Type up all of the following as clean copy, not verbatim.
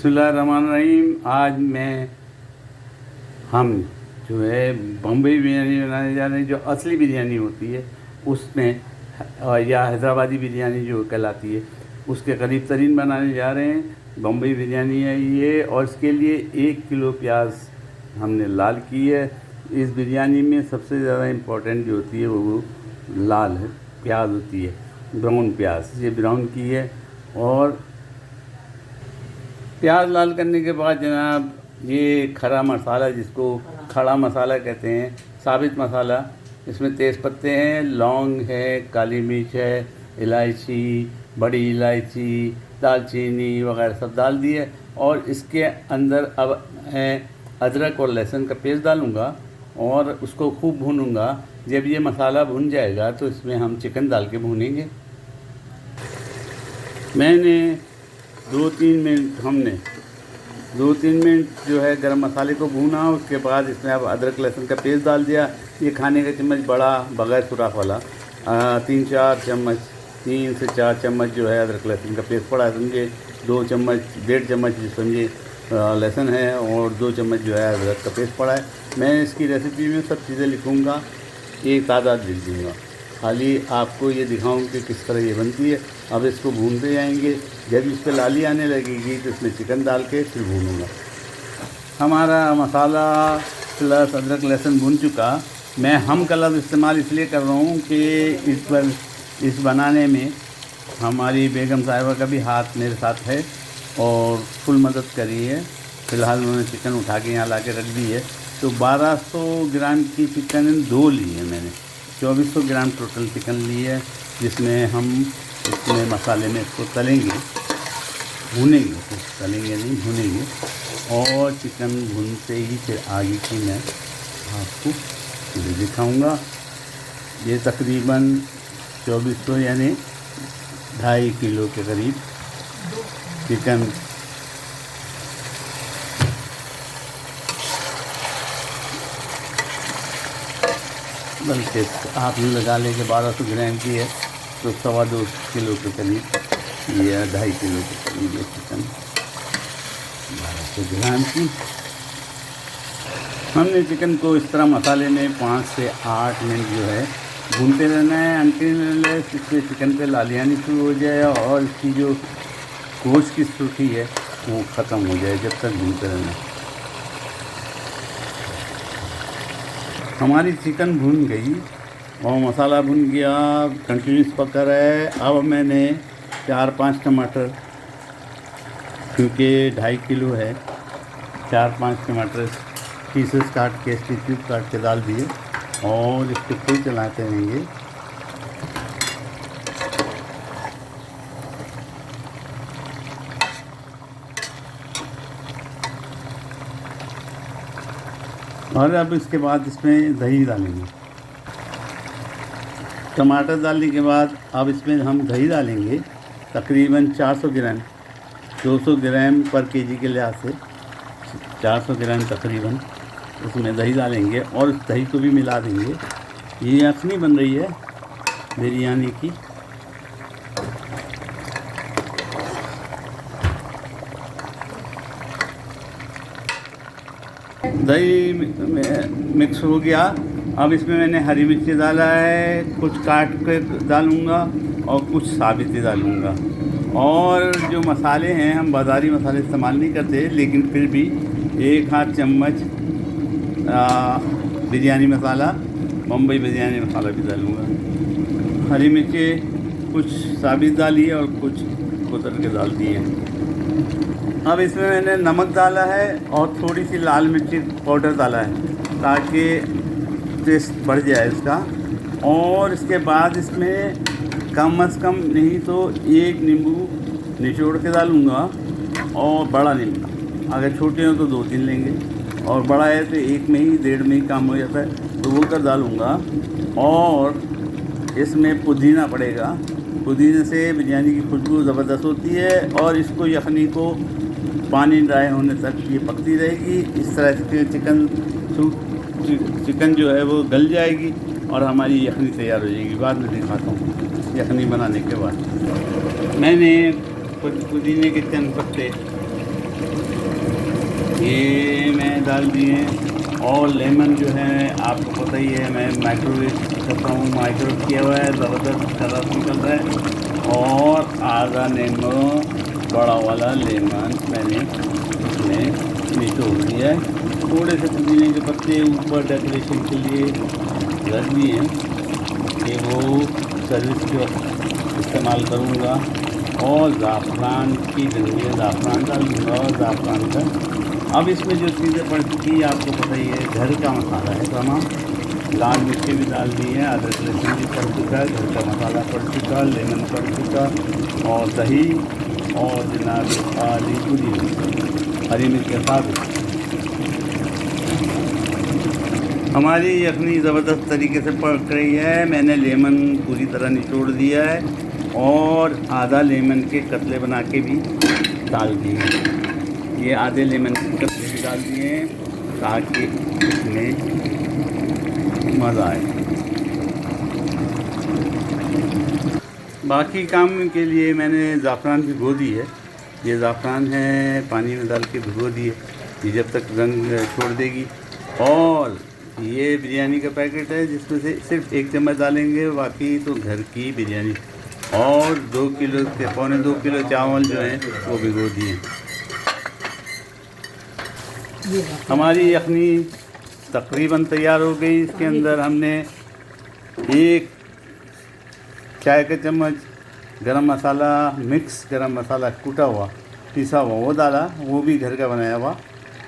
बिस्मिल्लाहिर्रहमानिर्रहीम। आज हम जो है बम्बई बिरयानी बनाने जा रहे हैं, जो असली बिरयानी होती है उसमें, या हैदराबादी बिरयानी जो कहलाती है उसके करीब तरीन बनाने जा रहे हैं। बम्बई बिरयानी है ये, और इसके लिए 1 किलो प्याज हमने लाल की है। इस बिरयानी में सबसे ज़्यादा इम्पोर्टेंट जो होती है वो लाल है प्याज होती है, ब्राउन प्याज, ये ब्राउन की है। और प्याज लाल करने के बाद जनाब ये खड़ा मसाला, जिसको खड़ा मसाला कहते हैं, साबित मसाला, इसमें तेज़ पत्ते हैं, लौंग है, काली मिर्च है, इलायची, बड़ी इलायची, दालचीनी वगैरह सब डाल दिए। और इसके अंदर अब अदरक और लहसुन का पेस्ट डालूँगा और उसको खूब भूनूँगा। जब ये मसाला भुन जाएगा तो इसमें हम चिकन डाल के भूनेंगे। मैंने 2-3 मिनट जो है गरम मसाले को भूना। उसके बाद इसमें अब अदरक लहसुन का पेस्ट डाल दिया। ये खाने का चम्मच बड़ा, बगैर सुराख वाला, 3-4 चम्मच, 3 से 4 चम्मच जो है अदरक लहसुन का पेस्ट पड़ा है, समझे। 2 चम्मच, 1.5 चम्मच समझे लहसुन है, और 2 चम्मच जो है अदरक का पेस्ट पड़ा है। मैं इसकी रेसिपी में सब चीज़ें लिखूँगा, एक तादाद लिख दूँगा, खाली आपको ये दिखाऊँ कि किस तरह ये बनती है। अब इसको भूनते जाएंगे। जब इस पर लाली आने लगेगी तो इसमें चिकन डाल के फिर भूनूँगा। हमारा मसाला प्लस अदरक लहसुन भून चुका। मैं हम का लफ्ज़ इस्तेमाल इसलिए कर रहा हूँ कि इस बनाने में हमारी बेगम साहिबा का भी हाथ मेरे साथ है और फुल मदद करी है। फ़िलहाल उन्होंने चिकन उठा के यहाँ ला के रख दी है। तो 1200 ग्राम की चिकन 2 ली है मैंने, 2400 ग्राम टोटल चिकन ली है, जिसमें हम इसमें मसाले में इसको तलेंगे, भूनेंगे, तो तलेंगे नहीं, भूनेंगे। और चिकन भूनते ही फिर आगे की मैं आपको चीज़ें दिखाऊंगा। ये तकरीबन 2400 यानी 2.5 किलो के करीब चिकन बल्कि आपने लगा ले कि 1200 ग्राम की है तो 2.25 किलो के करीब, ये 2.5 किलो के करीब ये चिकन 1200 ग्राम की। हमने चिकन को इस तरह मसाले में 5 से 8 मिनट जो है भूनते रहना है, अनटिल इससे चिकन पे लाली आनी शुरू हो जाए और इसकी जो गोश्त की सूखी है वो ख़त्म हो जाए, जब तक भूनते रहना है। हमारी चिकन भून गई और मसाला भून गया, कंटिन्यूस पका रहा है। अब मैंने 4-5 टमाटर, क्योंकि 2.5 किलो है, 4-5 टमाटर पीसेस काट के, इसके क्यूब काट के डाल दिए और इसको फिर चलाते रहेंगे। और अब इसके बाद इसमें दही डालेंगे। टमाटर डालने के बाद अब इसमें हम दही डालेंगे, तकरीबन 400 ग्राम, 200 ग्राम पर केजी के लिहाज से 400 ग्राम तकरीबन इसमें दही डालेंगे और इस दही को भी मिला देंगे। ये यखनी बन रही है बिरयानी की। दही मिक्स हो गया। अब इसमें मैंने हरी मिर्ची डाला है, कुछ काट के डालूँगा और कुछ साबित ही डालूँगा। और जो मसाले हैं, हम बाज़ारी मसाले इस्तेमाल नहीं करते, लेकिन फिर भी 1 चम्मच बिरयानी मसाला, बम्बई बिरयानी मसाला भी डालूँगा। हरी मिर्ची कुछ साबित डाली है और कुछ कुतर के डाल दिए हैं। अब इसमें मैंने नमक डाला है और थोड़ी सी लाल मिर्ची पाउडर डाला है ताकि टेस्ट बढ़ जाए इसका। और इसके बाद इसमें कम से कम नहीं तो 1 नींबू निचोड़ के डालूँगा, और बड़ा नींबू, अगर छोटे हो तो 2-3 लेंगे, और बड़ा है तो 1 में ही, 1.5 में ही काम हो जाता है, तो वो कर डालूँगा। और इसमें पुदीना पड़ेगा, पुदीने से बिरयानी की खुशबू ज़बरदस्त होती है। और इसको यखनी को पानी ड्राई होने तक ये पकती रहेगी। इस तरह से चिकन जो है वो गल जाएगी और हमारी यखनी तैयार हो जाएगी। बाद में दिखाता हूँ यखनी बनाने के बाद। मैंने पुदीने के चंद पत्ते इसमें डाल दिए हैं। और लेमन जो है आपको पता ही है, मैं माइक्रोवेव करता हूँ, माइक्रोवेव किया हुआ है, ज़बरदस्त कलर निकल रहा है। और आधा नींबू बड़ा वाला लेमन मैंने इसमें निचोड़ दिया है। थोड़े से पुदीने के पत्ते ऊपर डेकोरेशन के लिए रख दिए हैं कि वो सर्विस के वक्त इस्तेमाल करूँगा। और ज़ाफ़रान की जगह ज़ाफ़रान डाल दूँगा। और ज़ाफ़रान का अब इसमें जो चीज़ें पड़ चुकी है आपको पता ही है, घर का मसाला है तमाम। लाल मिर्ची भी डाल दी है, अदरक लहसुन भी पड़ चुका है, घर का मसाला पड़ चुका, लेमन पड़ चुका, और दही, और जनाब खाली पुदीना, हरी मिर्च के साथ हमारी यखनी ज़बरदस्त तरीके से पक रही है। मैंने लेमन पूरी तरह निचोड़ दिया है और आधा लेमन के कतले बना के भी डाल दिए हैं। ये आधे लेमन के कतले भी डाल दिए हैं ताकि इसमें मज़ा आए। बाकी काम के लिए मैंने ज़ाफ़रान भिगो दी है। ये ज़ाफ़रान है, पानी में डाल के भिगो दी है, ये जब तक रंग छोड़ देगी। और ये बिरयानी का पैकेट है जिसमें से सिर्फ 1 चम्मच डालेंगे, बाकी तो घर की बिरयानी। और 2 किलो के पौने 2 किलो चावल जो हैं वो भिगो दिए। हमारी यखनी तकरीबन तैयार हो गई। इसके अंदर हमने 1 चाय का चम्मच गरम मसाला, मिक्स गरम मसाला कूटा हुआ पिसा हुआ वो डाला, वो भी घर का बनाया हुआ।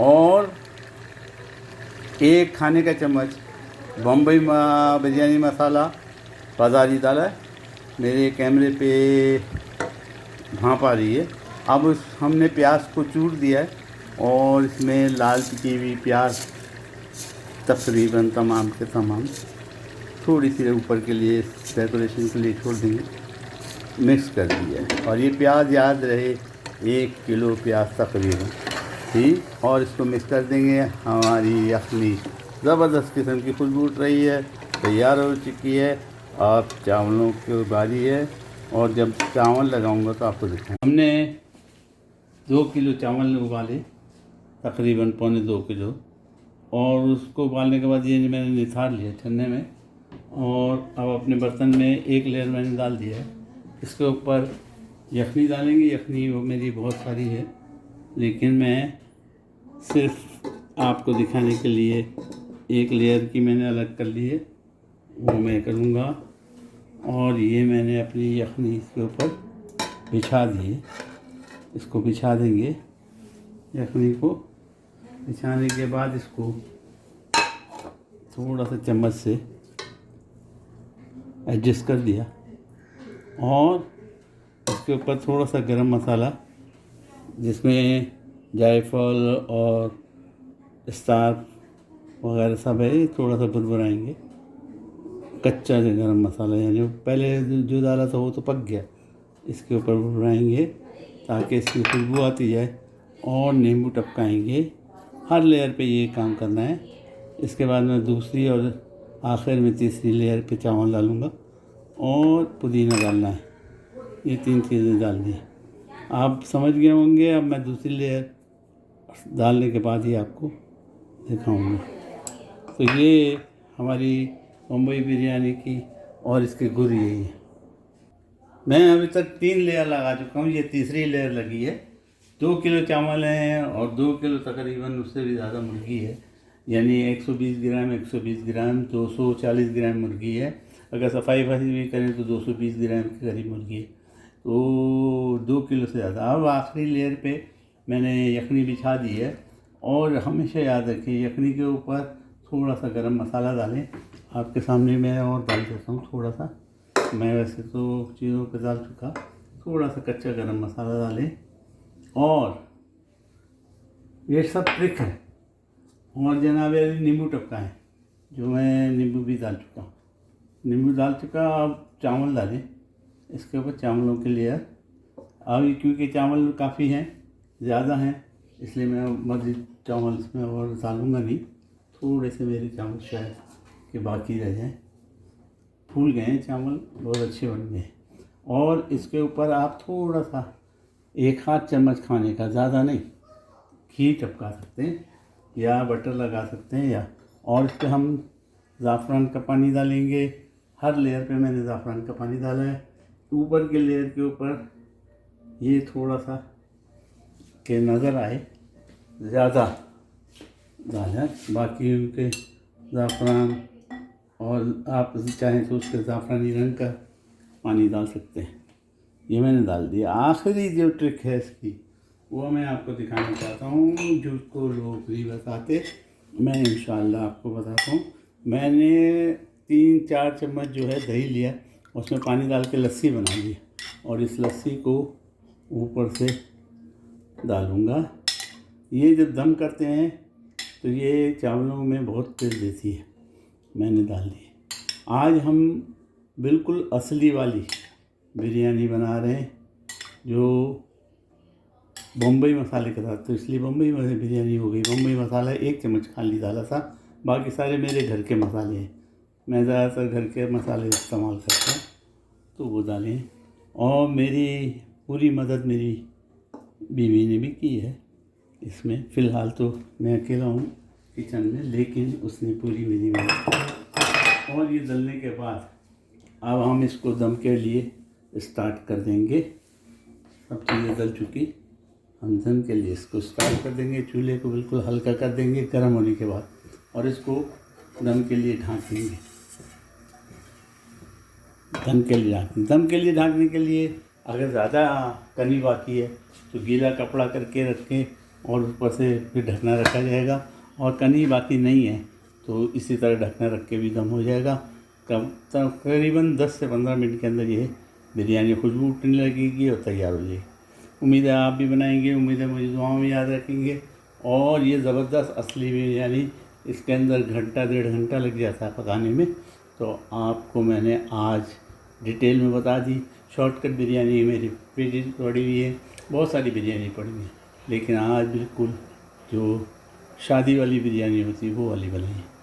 और 1 खाने का चम्मच बम्बई बिरयानी मसाला बाज़ारी डाला है। मेरे कैमरे पे भाप आ रही है। अब हमने प्याज को चूर दिया है और इसमें लाल पिटी हुई प्याज तकरीबन तमाम के तमाम थोड़ी सी ऊपर के लिए डेकोरेशन के लिए छोड़ देंगे, मिक्स कर दिया है। और ये प्याज याद रहे 1 किलो प्याज तकरीबन, ठीक। और इसको मिक्स कर देंगे। हमारी यखनी ज़बरदस्त किस्म की खुशबू उठ रही है, तैयार हो चुकी है। अब चावलों की बारी है और जब चावल लगाऊंगा तो आपको दिखाऊँ। हमने 2 किलो चावल उबाले, तकरीबन पौने 2 किलो। और उसको उबालने के बाद ये मैंने निथार लिया छन्ने में। और अब अपने बर्तन में 1 लेयर मैंने डाल दिया है। इसके ऊपर यखनी डालेंगे। यखनी वो मेरी बहुत सारी है, लेकिन मैं सिर्फ आपको दिखाने के लिए 1 लेयर की मैंने अलग कर ली है, वो मैं करूँगा। और ये मैंने अपनी यखनी इसके ऊपर बिछा दी है। इसको बिछा देंगे। यखनी को बिछाने के बाद इसको थोड़ा सा चम्मच से एडजस्ट कर दिया। और इसके ऊपर थोड़ा सा गरम मसाला, जिसमें जायफल और स्टार वगैरह सब है, थोड़ा सा बुरबुराएंगे। कच्चा गरम मसाला, यानी पहले जो डाला था वो तो पक गया, इसके ऊपर बुरबुराएंगे ताकि इसकी खुशबू आती जाए। और नींबू टपकाएंगे। हर लेयर पे ये काम करना है। इसके बाद मैं दूसरी और आखिर में तीसरी लेयर पे चावल डालूँगा और पुदीना डालना है। ये 3 चीज़ें डालनी है। आप समझ गए होंगे। अब मैं दूसरी लेयर डालने के बाद ही आपको दिखाऊंगा। तो ये हमारी बम्बई बिरयानी की और इसके गुर यही है। मैं अभी तक 3 लेयर लगा चुका हूँ, ये तीसरी लेयर लगी है। 2 किलो चावल हैं और 2 किलो तकरीबन उससे भी ज़्यादा मुर्गी है, यानी 120 ग्राम 120 ग्राम 240 ग्राम मुर्गी है। अगर सफाई भी करें तो 220 ग्राम के करीब मुर्गी है, तो 2 किलो से ज़्यादा। अब आखिरी लेयर पे मैंने यखनी बिछा दी है। और हमेशा याद रखिए, यखनी के ऊपर थोड़ा सा गरम मसाला डालें। आपके सामने मैं और डाल देता हूँ थोड़ा सा। मैं वैसे तो चीज़ों पे डाल चुका, थोड़ा सा कच्चा गरम मसाला डालें। और ये सब ट्रिक है। और जनाब नींबू टपकाएँ, जो मैं नींबू भी डाल चुका हूँ, नींबू डाल चुका। अब चावल डालें इसके ऊपर, चावलों के लिए। अब क्योंकि चावल काफ़ी हैं, ज़्यादा हैं, इसलिए मैं मज़ीद चावल इसमें और डालूँगा नहीं। थोड़े से मेरे चावल शायद कि बाकी रह जाएँ। फूल गए हैं चावल, बहुत अच्छे बन गए। और इसके ऊपर आप थोड़ा सा 1 आध चम्मच खाने का, ज़्यादा नहीं, घी टपका सकते हैं। या बटर लगा सकते हैं और इस पर हम ज़ाफ़रान का पानी डालेंगे। हर लेयर पे मैंने ज़ाफ़रान का पानी डाला है। ऊपर के लेयर के ऊपर ये थोड़ा सा के नज़र आए ज़्यादा डालें, बाकी उनके ज़ाफ़रान और आप चाहें तो उसके ज़ाफ़रानी रंग का पानी डाल सकते हैं। ये मैंने डाल दिया। आखिरी जो ट्रिक है इसकी वो मैं आपको दिखाना चाहता हूँ, जिसको लोग नहीं बताते, मैं इंशाल्लाह आपको बताता हूँ। मैंने 3-4 चम्मच जो है दही लिया, उसमें पानी डाल के लस्सी बना ली और इस लस्सी को ऊपर से डालूँगा। ये जब दम करते हैं तो ये चावलों में बहुत तेल देती है। मैंने डाल दी। आज हम बिल्कुल असली वाली बिरयानी बना रहे हैं, जो बम्बई मसाले के साथ। तो इसलिए बम्बई बिरयानी हो गई। बम्बई मसाला 1 चम्मच खाली डाला था, बाकी सारे मेरे घर के मसाले हैं। मैं ज़्यादातर घर के मसाले इस्तेमाल करता हूँ, तो वो डालें। और मेरी पूरी मदद मेरी बीवी ने भी की है इसमें। फ़िलहाल तो मैं अकेला हूँ किचन में, लेकिन उसने पूरी मेरी मदद की। और ये डलने के बाद अब हम इसको दम के लिए स्टार्ट कर देंगे। सब चीज़ें डल चुकी, हम दम के लिए इसको स्टार्ट कर देंगे। चूल्हे को बिल्कुल हल्का कर देंगे गर्म होने के बाद, और इसको दम के लिए ढाँक देंगे। दम के लिए ढाँकने के लिए अगर ज़्यादा कनी बाकी है तो गीला कपड़ा करके रखें और ऊपर से फिर ढकना रखा जाएगा। और कनी बाकी नहीं है तो इसी तरह ढकना रख के भी दम हो जाएगा। तकरीबन 10 से 15 मिनट के अंदर ये बिरयानी खुशबू उठने लगेगी और तैयार हो जाएगी। उम्मीद है आप भी बनाएंगे, उम्मीद है मुझे दुआओं में याद रखेंगे। और ये ज़बरदस्त असली बिरयानी, इसके अंदर घंटा 1.5 घंटा लग जाता है पकाने में, तो आपको मैंने आज डिटेल में बता दी। शॉर्टकट बिरयानी मेरी पेज पड़ी हुई है, बहुत सारी बिरयानी पड़ी हुई है, लेकिन आज बिल्कुल जो शादी वाली बिरयानी होती है वो वाली बनाई है।